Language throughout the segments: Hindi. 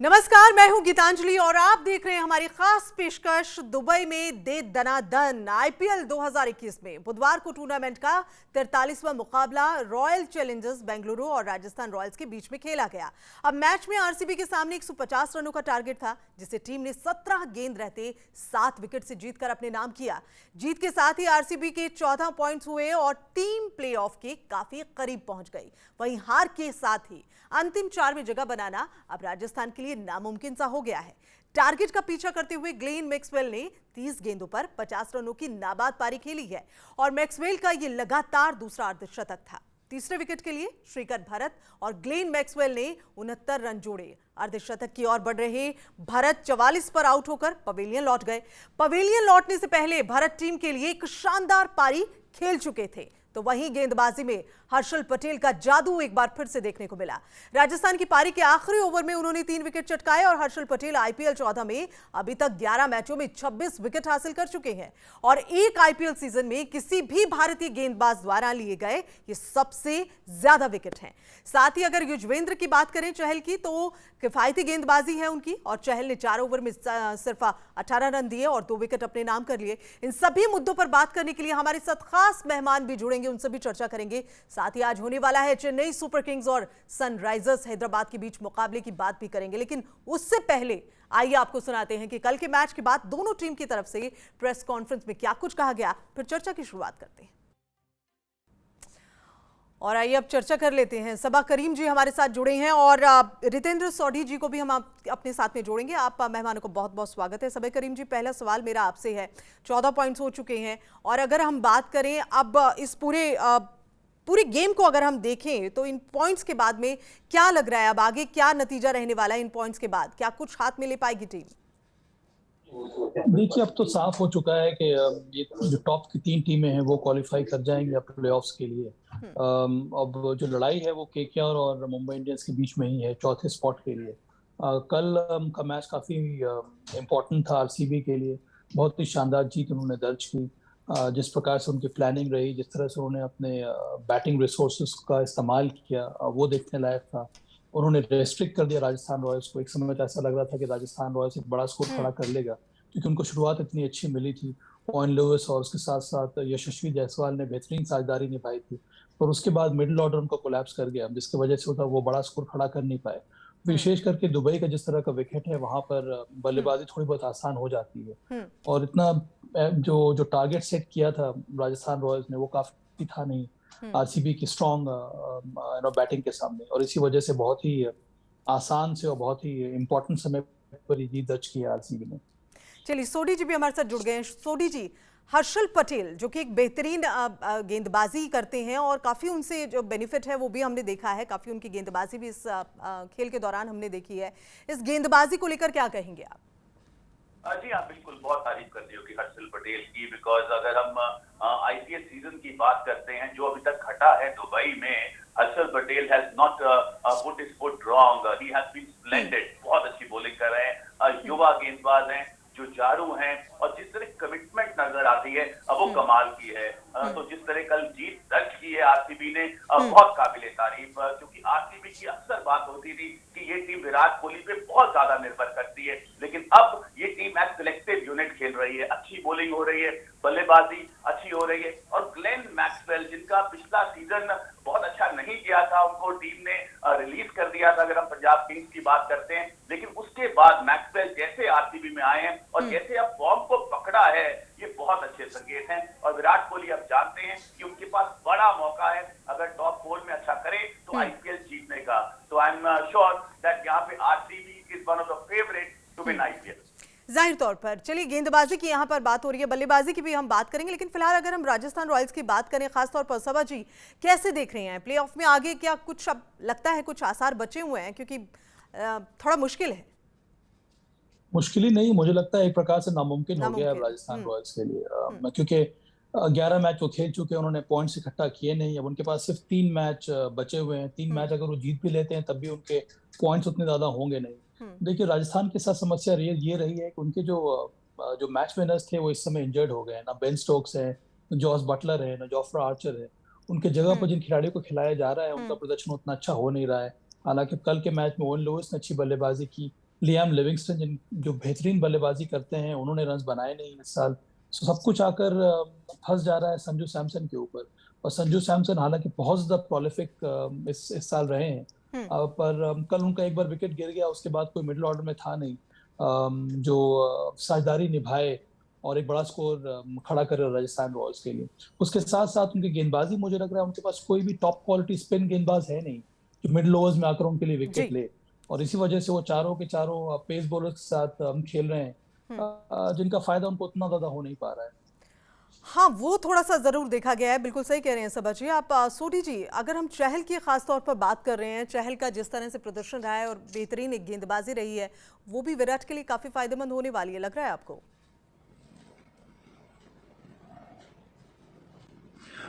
नमस्कार, मैं हूं गीतांजलि और आप देख रहे हैं हमारी खास पेशकश दुबई में दे दनादन। आईपीएल 2021 में बुधवार को टूर्नामेंट का 43वां मुकाबला रॉयल चैलेंजर्स बेंगलुरु और राजस्थान रॉयल्स के बीच में खेला गया। अब मैच में आरसीबी के सामने 150 रनों का टारगेट था, जिसे टीम ने 17 गेंद रहते 7 विकेट से जीतकर अपने नाम किया। जीत के साथ ही आरसीबी के 14 पॉइंट्स हुए और टीम प्लेऑफ के काफी करीब पहुंच गई। वहीं हार के साथ ही अंतिम 4 में जगह बनाना अब राजस्थान के लिए नामुमकिन सा हो गया है। टारगेट का पीछा करते हुए ग्लेन मैक्सवेल ने 30 गेंदों पर 50 रनों की नाबाद पारी खेली है और मैक्सवेल का यह लगातार दूसरा अर्धशतक था। तीसरे विकेट के लिए श्रीकर भरत और ग्लेन मैक्सवेल ने 69 रन जोड़े। अर्धशतक की ओर बढ़ रहे भरत 44 पर आउट होकर पवेलियन लौट गए। पवेलियन लौटने से पहले भरत टीम के लिए एक शानदार पारी खेल चुके थे, तो वहीं गेंदबाजी में हर्षल पटेल का जादू एक बार फिर से देखने को मिला। राजस्थान की पारी के आखिरी ओवर में उन्होंने 3 विकेट चटकाए और हर्षल पटेल आईपीएल 14 में अभी तक 11 मैचों में 26 विकेट हासिल कर चुके हैं और एक आईपीएल सीजन में किसी भी भारतीय गेंदबाज द्वारा लिए गए ये सबसे ज्यादा विकेट हैं। साथ ही अगर युजवेंद्र की बात करें चहल की, तो किफायती गेंदबाजी है उनकी और चहल ने 4 ओवर में सिर्फ 18 रन दिए और 2 विकेट अपने नाम कर लिए। इन सभी मुद्दों पर बात करने के लिए हमारे साथ खास मेहमान भी जुड़ेंगे, उनसे भी चर्चा करेंगे। साथ ही आज होने वाला है चेन्नई सुपर किंग्स और सनराइजर्स हैदराबाद के बीच मुकाबले की बात भी करेंगे, लेकिन उससे पहले आइए आपको सुनाते हैं कि कल के मैच के बाद दोनों टीम की तरफ से प्रेस कॉन्फ्रेंस में क्या कुछ कहा गया, फिर चर्चा की शुरुआत करते हैं। और आइए अब चर्चा कर लेते हैं। सबा करीम जी हमारे साथ जुड़े हैं और रितेंद्र सोढ़ी जी को भी हम अपने साथ में जोड़ेंगे। आप मेहमानों को बहुत बहुत स्वागत है। सबा करीम जी, पहला सवाल मेरा आपसे है। 14 पॉइंट्स हो चुके हैं और अगर हम बात करें अब इस पूरे गेम को अगर हम देखें तो इन पॉइंट्स के बाद में क्या लग रहा है, अब आगे क्या नतीजा रहने वाला है इन पॉइंट्स के बाद? क्या कुछ हाथ में ले पाएगी टीम? देखिए, अब तो साफ हो चुका है कि ये जो टॉप की 3 टीमें हैं वो क्वालिफाई कर जाएंगी अब प्लेऑफ्स के लिए। अब जो लड़ाई है वो केकेआर और मुंबई इंडियंस के बीच में ही है चौथे स्पॉट के लिए। कल का मैच काफी इम्पोर्टेंट था आरसीबी के लिए। बहुत ही शानदार जीत उन्होंने दर्ज की। जिस प्रकार से उनकी प्लानिंग रही, जिस तरह से उन्होंने अपने बैटिंग रिसोर्सेज का इस्तेमाल किया, वो देखने लायक था। उन्होंने रेस्ट्रिक्ट कर दिया राजस्थान रॉयल्स को। एक समय तो ऐसा लग रहा था कि राजस्थान रॉयल्स एक बड़ा स्कोर खड़ा कर लेगा, क्योंकि उनको शुरुआत इतनी अच्छी मिली थी। ओवन लुइस और उसके साथ साथ यशस्वी जायसवाल ने बेहतरीन साझेदारी निभाई थी, और उसके बाद मिडिल ऑर्डर उनका कोलैप्स कर गया, जिसकी वजह से वो बड़ा स्कोर खड़ा कर नहीं पाए। विशेष करके दुबई का जिस तरह का विकेट है, वहां पर बल्लेबाजी थोड़ी बहुत आसान हो जाती है। और इतना जो टारगेट सेट किया था राजस्थान रॉयल्स ने, वो काफी था नहीं आरसीबी की स्ट्रॉन्ग बैटिंग के सामने, और इसी वजह से बहुत ही आसान से और बहुत ही इम्पोर्टेंट समय पर जीत दर्ज की आरसीबी ने। चलिए, सोढ़ी जी भी हमारे साथ जुड़ गए हैं। सोढ़ी जी, हर्षल पटेल जो कि एक बेहतरीन गेंदबाजी करते हैं और काफ़ी उनसे जो बेनिफिट है वो भी हमने देखा है, काफ़ी उनकी गेंदबाजी भी इस खेल के दौरान हमने देखी है। इस गेंदबाजी को लेकर क्या कहेंगे आप? जी हाँ, बिल्कुल, बहुत तारीफ करनी होगी हर्षल पटेल की, बिकॉज अगर हम आईपीएल सीजन की बात करते हैं जो अभी तक घटा है दुबई में, Harshal Patel has not put his foot wrong, he has been splendid. बहुत अच्छी बॉलिंग कर रहे हैं, युवा गेंदबाज हैं, जो जारू हैं, और जिस तरह कमिटमेंट नजर आती है अब वो कमाल की है। तो जिस तरह कल जीत दर्ज की है आरसीबी ने, बहुत काबिले तारीफ, क्योंकि आरसीबी की अक्सर बात होती थी कि ये टीम विराट कोहली पे बहुत ज्यादा निर्भर करती है, लेकिन अब ये टीम एज कलेक्टिव यूनिट खेल रही है। अच्छी बॉलिंग हो रही है, बल्लेबाजी अच्छी हो रही है, और ग्लेन मैक्सवेल जिनका पिछला सीजन बहुत अच्छा नहीं गया था, उनको टीम ने रिलीज कर दिया था अगर हम पंजाब किंग्स की बात करते हैं, लेकिन उसके बाद मैक्सवेल जैसे आरसीबी में आए हैं और जैसे अब फॉर्म को पकड़ा है, ये बहुत अच्छे संकेत हैं। और विराट कोहली अब जानते हैं कि उनके पास बड़ा मौका है, अगर टॉप 4 में अच्छा करे तो आईपीएल जीतने का। तो आई एम श्योर दैट यहाँ पे RCB is one of the favourite to win IPL. जाहिर तौर पर। चलिए, गेंदबाजी की यहाँ पर बात हो रही है, बल्लेबाजी की भी हम बात करेंगे, लेकिन फिलहाल अगर हम राजस्थान रॉयल्स की बात करें, खासतौर पर सबा जी कैसे देख रहे हैं प्लेऑफ में आगे? क्या कुछ अब लगता है कुछ आसार बचे हुए हैं, क्योंकि थोड़ा मुश्किल है? मुश्किल ही नहीं, मुझे लगता है एक प्रकार से नामुमकिन हो गया है राजस्थान रॉयल्स के लिए, क्योंकि 11 मैच वो खेल चुके हैं, उन्होंने पॉइंट्स इकट्ठा किए नहीं। अब उनके पास सिर्फ 3 मैच बचे हुए हैं। 3 मैच अगर वो जीत भी लेते हैं तब भी उनके पॉइंट्स उतने ज्यादा होंगे नहीं। देखिए, राजस्थान के साथ समस्या ये रही है कि उनके जो मैच विनर्स थे वो इस समय इंजर्ड हो गए हैं। ना बेन स्टोक्स है, ना जॉस बटलर है, ना जोफ्रा आर्चर है। उनके जगह पर जिन खिलाड़ियों को खिलाया जा रहा है उनका प्रदर्शन उतना अच्छा हो नहीं रहा है। हालांकि कल के मैच में ओवन लुइस ने अच्छी बल्लेबाजी की, लियाम लिविंगस्टन जो बेहतरीन बल्लेबाजी करते हैं, उन्होंने रन बनाए नहीं इस साल। सब कुछ आकर फंस जा रहा है संजू सैमसन के ऊपर। और संजू सैमसन हालांकि बहुत ज्यादा प्रोलिफिक इस साल रहे हैं, पर कल उनका एक बार विकेट गिर गया, उसके बाद कोई मिडिल ऑर्डर में था नहीं जो साझेदारी निभाए और एक बड़ा स्कोर खड़ा करे राजस्थान रॉयल्स के लिए। उसके साथ साथ उनकी गेंदबाजी, मुझे लग रहा है उनके पास कोई भी टॉप क्वालिटी स्पिन गेंदबाज है नहीं जो मिडिल ओवर्स में आकर उनके लिए विकेट ले, और इसी वजह से वो चारों के चारों पेस बॉलर के साथ खेल रहे हैं, जिनका फायदा उनको उतना ज्यादा हो नहीं पा रहा है। हाँ, वो थोड़ा सा जरूर देखा गया है। बिल्कुल सही कह रहे हैं सबा जी आप। सोडी जी, अगर हम चहल की खास तौर पर बात कर रहे हैं, चहल का जिस तरह से प्रदर्शन रहा है और बेहतरीन एक गेंदबाजी रही है, वो भी विराट के लिए काफी फायदेमंद होने वाली है, लग रहा है आपको?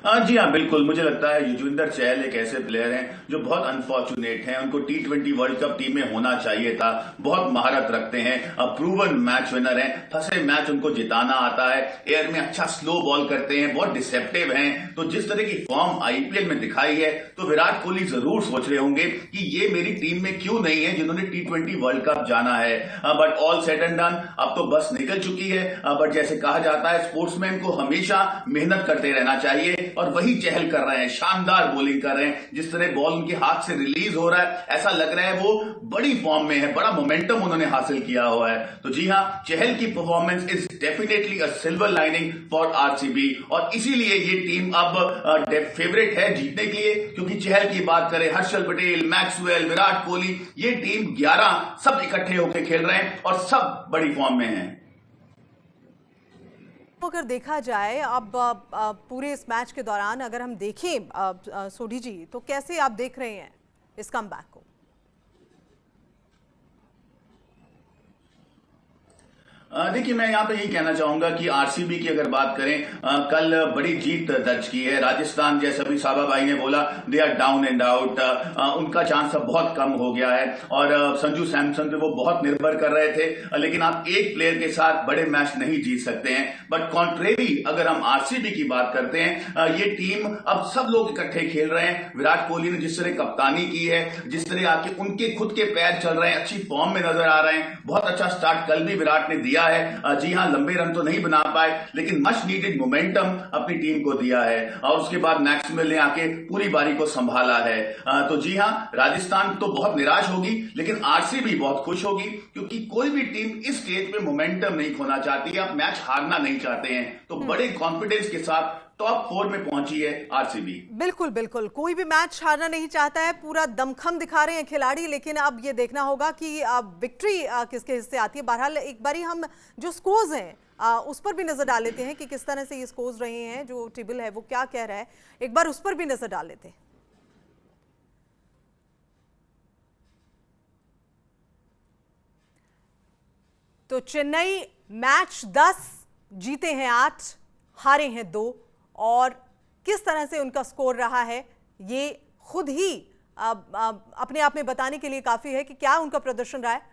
जी हाँ, बिल्कुल। मुझे लगता है युजवेंद्र चहल एक ऐसे प्लेयर हैं जो बहुत अनफॉर्चुनेट हैं। उनको T20 वर्ल्ड कप टीम में होना चाहिए था। बहुत महारत रखते हैं, प्रूवन मैच विनर हैं, फंसे मैच उनको जिताना आता है, एयर में अच्छा स्लो बॉल करते हैं, बहुत डिसेप्टिव हैं। तो जिस तरह की फॉर्म आईपीएल में दिखाई है, तो विराट कोहली जरूर सोच रहे होंगे कि ये मेरी टीम में क्यों नहीं है जिन्होंने T20 वर्ल्ड कप जाना है। But all said and done, अब तो बस निकल चुकी है। बट जैसे कहा जाता है, स्पोर्ट्समैन को हमेशा मेहनत करते रहना चाहिए, और वही चहल कर रहे हैं। शानदार बॉलिंग कर रहे हैं। जिस तरह बॉल उनके हाथ से रिलीज हो रहा है, ऐसा लग रहा है वो बड़ी फॉर्म में है, बड़ा मोमेंटम उन्होंने हासिल किया हुआ है। तो जी हां, चहल की performance is definitely a silver lining for RCB, और इसीलिए ये टीम अब फेवरेट है जीतने के लिए। क्योंकि चहल की बात करें, हर्षल पटेल, मैक्सवेल, विराट कोहली, ये टीम 11 सब इकट्ठे होकर खेल रहे हैं और सब बड़ी फॉर्म में हैं। अगर देखा जाए अब पूरे इस मैच के दौरान अगर हम देखें सोडी जी, तो कैसे आप देख रहे हैं इस कमबैक को? देखिए, मैं यहाँ पे यही कहना चाहूंगा कि आरसीबी की अगर बात करें, कल बड़ी जीत दर्ज की है। राजस्थान, जैसे अभी साबा भाई ने बोला, they are down and out, उनका चांस अब बहुत कम हो गया है। और संजू सैमसन पे वो बहुत निर्भर कर रहे थे, लेकिन आप एक प्लेयर के साथ बड़े मैच नहीं जीत सकते हैं। बट कॉन्ट्रेरी अगर हम आरसीबी की बात करते हैं, ये टीम अब सब लोग इकट्ठे खेल रहे हैं। विराट कोहली ने जिस तरह कप्तानी की है, जिस तरह आके उनके खुद के पैर चल रहे हैं, अच्छी फॉर्म में नजर आ रहे हैं। बहुत अच्छा स्टार्ट कल भी विराट ने दिया है। जी हां, लंबे रन तो नहीं बना पाए, लेकिन मच नीडेड मोमेंटम अपनी टीम को दिया है। और उसके बाद मैक्सवेल ने आके पूरी बारी को संभाला है। तो जी हां, राजस्थान तो बहुत निराश होगी, लेकिन आरसीबी बहुत खुश होगी, क्योंकि कोई भी टीम इस स्टेज पे मोमेंटम नहीं खोना चाहती है, आप मैच हारना नहीं चाहते हैं। तो बड़े कॉन्फिडेंस के साथ टॉप 4 में पहुंची है आरसीबी। बिल्कुल बिल्कुल, कोई भी मैच हारना नहीं चाहता है, पूरा दमखम दिखा रहे हैं खिलाड़ी। लेकिन अब ये देखना होगा कि विक्ट्री किसके हिस्से आती है। बहरहाल एक बारी हम जो स्कोर्स हैं उस पर भी नजर डाल लेते हैं कि किस तरह से ये स्कोर्स रहे हैं, जो टेबल है वो क्या कह रहा है, एक बार उस पर भी नजर डाल लेते हैं। तो चेन्नई मैच 10 जीते हैं 8, हारे हैं 2, और किस तरह से उनका स्कोर रहा है ये खुद ही अपने आप में बताने के लिए काफी है कि क्या उनका प्रदर्शन रहा है।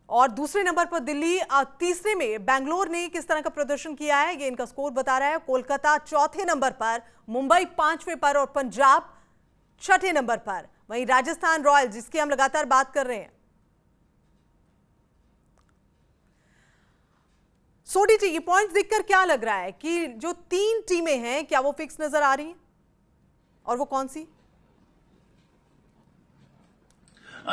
और दूसरे नंबर पर दिल्ली, तीसरे में बेंगलोर ने किस तरह का प्रदर्शन किया है, ये इनका स्कोर बता रहा है। कोलकाता चौथे नंबर पर, मुंबई 5वें पर और पंजाब 6ठे नंबर पर। वहीं राजस्थान रॉयल्स, जिसकी हम लगातार बात कर रहे हैं। सोडी जी, ये पॉइंट्स देखकर क्या लग रहा है कि जो 3 टीमें हैं, क्या वो फिक्स नजर आ रही हैं, और वो कौन सी?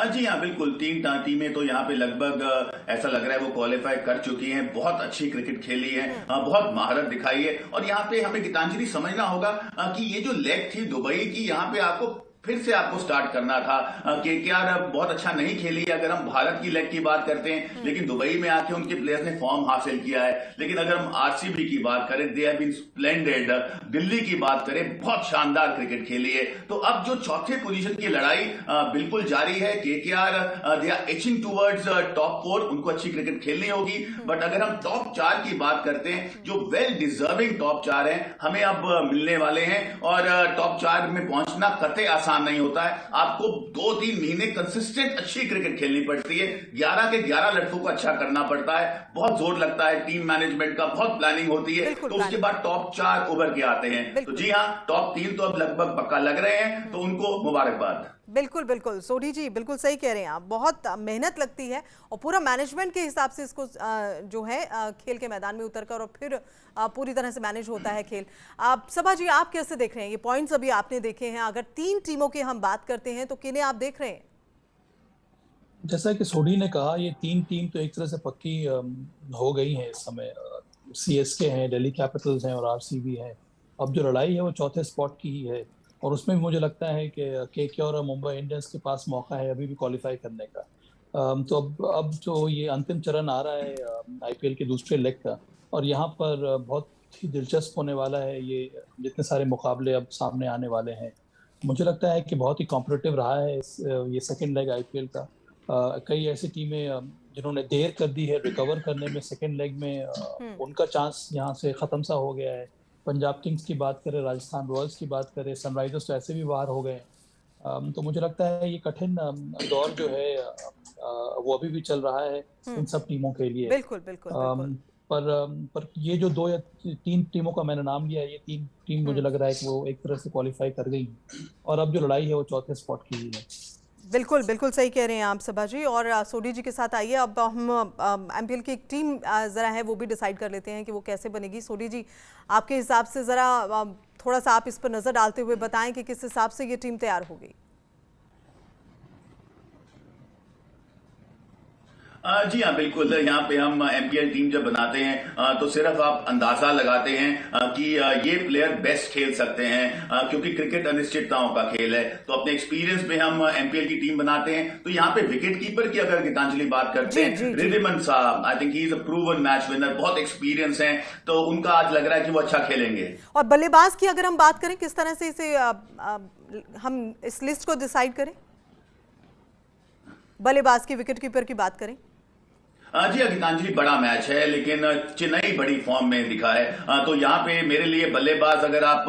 जी हाँ, बिल्कुल। 3 टीमें तो यहाँ पे लगभग ऐसा लग रहा है वो क्वालिफाई कर चुकी हैं। बहुत अच्छी क्रिकेट खेली है, बहुत महारत दिखाई है। और यहाँ पे हमें गीतांजलि समझना होगा कि ये जो लेग थी दुबई की, यहाँ पे आपको फिर से आपको स्टार्ट करना था। केकेआर बहुत अच्छा नहीं खेली अगर हम भारत की लेग की बात करते हैं, लेकिन दुबई में आके उनके प्लेयर्स ने फॉर्म हासिल किया है। लेकिन अगर हम आरसीबी की बात करें, they have been splendid. Delhi की बात करें, बहुत शानदार क्रिकेट खेली है। तो अब जो चौथे पोजीशन की लड़ाई बिल्कुल जारी है। KKR they are inching towards top 4, उनको अच्छी क्रिकेट खेलनी होगी। बट अगर हम टॉप 4 की बात करते हैं, जो वेल डिजर्विंग टॉप 4 हैं, हमें अब मिलने वाले हैं। और टॉप 4 में पहुंचना कतई आसान नहीं होता है। आपको 2-3 महीने कंसिस्टेंट अच्छी क्रिकेट खेलनी पड़ती है। 11 के 11 लड़कों को अच्छा करना पड़ता है, बहुत जोर लगता है, टीम मैनेजमेंट का बहुत प्लानिंग होती है। तो उसके बाद टॉप 4 उभर के आते हैं। तो जी हाँ, टॉप 3 तो अब लगभग पक्का लग रहे हैं, तो उनको मुबारकबाद। बिल्कुल बिल्कुल सोढ़ी जी, बिल्कुल सही कह रहे हैं आप। बहुत मेहनत लगती है और पूरा मैनेजमेंट के हिसाब से इसको जो है खेल के मैदान में उतरकर और फिर पूरी तरह से मैनेज होता है खेल। आप सभा जी, आप कैसे देख रहे हैं ये पॉइंट्स? अभी आपने देखे हैं, अगर 3 टीमों की हम बात करते हैं तो किन्हें आप देख रहे हैं? जैसा कि सोढ़ी ने कहा, ये 3 टीम तो एक तरह से पक्की हो गई हैं इस समय। सीएसके हैं, दिल्ली कैपिटल्स हैं और आरसीबी हैं। अब जो लड़ाई है वो चौथे स्पॉट की ही है और उसमें भी मुझे लगता है कि केके और मुंबई इंडियंस के पास मौका है अभी भी क्वालिफाई करने का। तो अब जो ये अंतिम चरण आ रहा है आईपीएल के दूसरे लेग का, और यहाँ पर बहुत ही दिलचस्प होने वाला है। ये जितने सारे मुकाबले अब सामने आने वाले हैं, मुझे लगता है कि बहुत ही कॉम्पिटिटिव रहा है ये सेकेंड लेग आईपीएल का। कई ऐसी टीमें जिन्होंने देर कर दी है रिकवर करने में सेकेंड लेग में, उनका चांस यहाँ से ख़त्म सा हो गया है। पंजाब किंग्स की बात करें, राजस्थान रॉयल्स की बात करें, सनराइजर्स तो ऐसे भी बाहर हो गए। तो मुझे लगता है ये कठिन दौर जो है वो अभी भी चल रहा है इन सब टीमों के लिए। बिल्कुल बिल्कुल बिल्कुल। पर ये जो 2 या 3 टीमों का मैंने नाम लिया है, ये 3 टीम मुझे लग रहा है कि वो एक तरह से क्वालिफाई कर गई और अब जो लड़ाई है वो चौथे स्पॉट की ही है। बिल्कुल बिल्कुल सही कह रहे हैं आप सभा जी। और सोढ़ी जी के साथ आइए, अब हम एमपीएल की एक टीम ज़रा है वो भी डिसाइड कर लेते हैं कि वो कैसे बनेगी। सोढ़ी जी, आपके हिसाब से ज़रा थोड़ा सा आप इस पर नज़र डालते हुए बताएं कि किस हिसाब से ये टीम तैयार होगी। जी हाँ, बिल्कुल। यहाँ पे हम एमपीएल टीम जब बनाते हैं तो सिर्फ आप अंदाजा लगाते हैं कि ये प्लेयर बेस्ट खेल सकते हैं, क्योंकि क्रिकेट अनिश्चितताओं का खेल है। तो अपने एक्सपीरियंस पे हम एमपीएल की टीम बनाते हैं। तो यहाँ पे विकेट कीपर की अगर गीतांजलि बात करते हैं, रिद्धिमान साहब, I think he is a proven match winner, बहुत एक्सपीरियंस है, तो उनका आज लग रहा है कि वो अच्छा खेलेंगे। और बल्लेबाज की अगर हम बात करें, किस तरह से इसे हम इस लिस्ट को डिसाइड करें? बल्लेबाज की, विकेट कीपर की बात करें। जी, गीतांजलि, बड़ा मैच है लेकिन चेन्नई बड़ी फॉर्म में दिखा है। तो यहाँ पे मेरे लिए बल्लेबाज अगर आप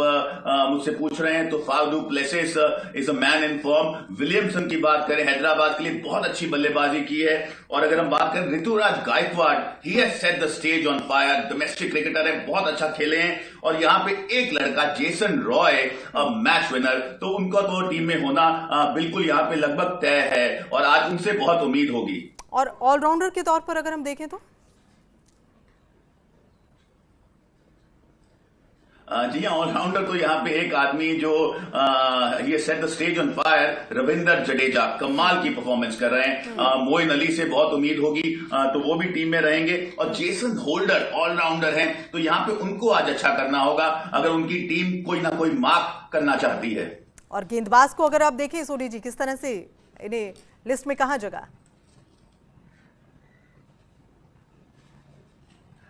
मुझसे पूछ रहे हैं तो Faf du Plessis is a man in form. Williamson की बात करें, हैदराबाद के लिए बहुत अच्छी बल्लेबाजी की है। और अगर हम बात करें Ruturaj Gaikwad, he has set the stage on fire, domestic cricketer है, बहुत अच्छा खेले हैं। और यहाँ पे एक लड़का जेसन रॉय, मैच विनर, तो उनका तो टीम में होना बिल्कुल यहाँ पे लगभग तय है और आज उनसे बहुत उम्मीद होगी। और ऑलराउंडर के तौर पर अगर हम देखें तो जी हाँ, ऑलराउंडर तो यहाँ पे एक आदमी जो ये set the stage on fire, Ravindra Jadeja, कमाल की परफॉर्मेंस कर रहे हैं। मोइन अली से बहुत उम्मीद होगी, तो वो भी टीम में रहेंगे। और जेसन होल्डर ऑलराउंडर हैं, तो यहाँ पे उनको आज अच्छा करना होगा अगर उनकी टीम कोई ना कोई मार्क करना चाहती है। और गेंदबाज को अगर आप देखें सोढ़ी जी, किस तरह से इन्हें लिस्ट में कहाँ जगह?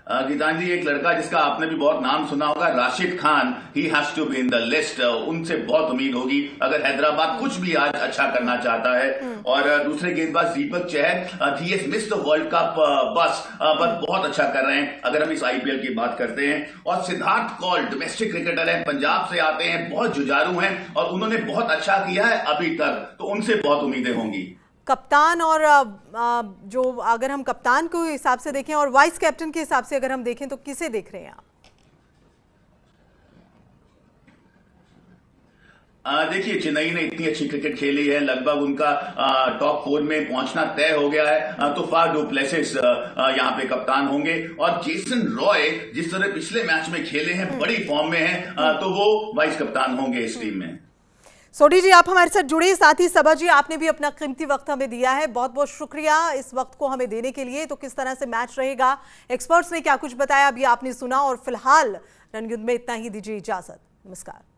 गीतांजलि, एक लड़का जिसका आपने भी बहुत नाम सुना होगा, Rashid Khan, he has to be in the list. उनसे बहुत उम्मीद होगी अगर हैदराबाद कुछ भी आज अच्छा करना चाहता है। और दूसरे गेंदबाज Deepak Chahar, he has missed the world cup बस बहुत अच्छा कर रहे हैं अगर हम इस आईपीएल की बात करते हैं। और सिद्धार्थ कौल, डोमेस्टिक क्रिकेटर है, पंजाब से आते हैं, बहुत जुझारू हैं और उन्होंने बहुत अच्छा किया है अभी तक, तो उनसे बहुत उम्मीदें होंगी। कप्तान और जो अगर हम कप्तान के हिसाब से देखें और वाइस कैप्टन के हिसाब से अगर हम देखें तो किसे देख रहे हैं आप? देखिए, चेन्नई ने इतनी अच्छी क्रिकेट खेली है, लगभग उनका टॉप 4 में पहुंचना तय हो गया है। तो फाफ डू प्लेसिस यहाँ पे कप्तान होंगे। और जेसन रॉय जिस तरह पिछले मैच में खेले हैं, बड़ी फॉर्म में हैं, तो वो वाइस कप्तान होंगे इस टीम में। सोढ़ी जी, आप हमारे साथ जुड़े, साथ ही सभा जी, आपने भी अपना कीमती वक्त हमें दिया है, बहुत बहुत शुक्रिया इस वक्त को हमें देने के लिए। तो किस तरह से मैच रहेगा, एक्सपर्ट्स ने क्या कुछ बताया, अभी आपने सुना। और फिलहाल रणयुद्ध में इतना ही, दीजिए इजाजत, नमस्कार।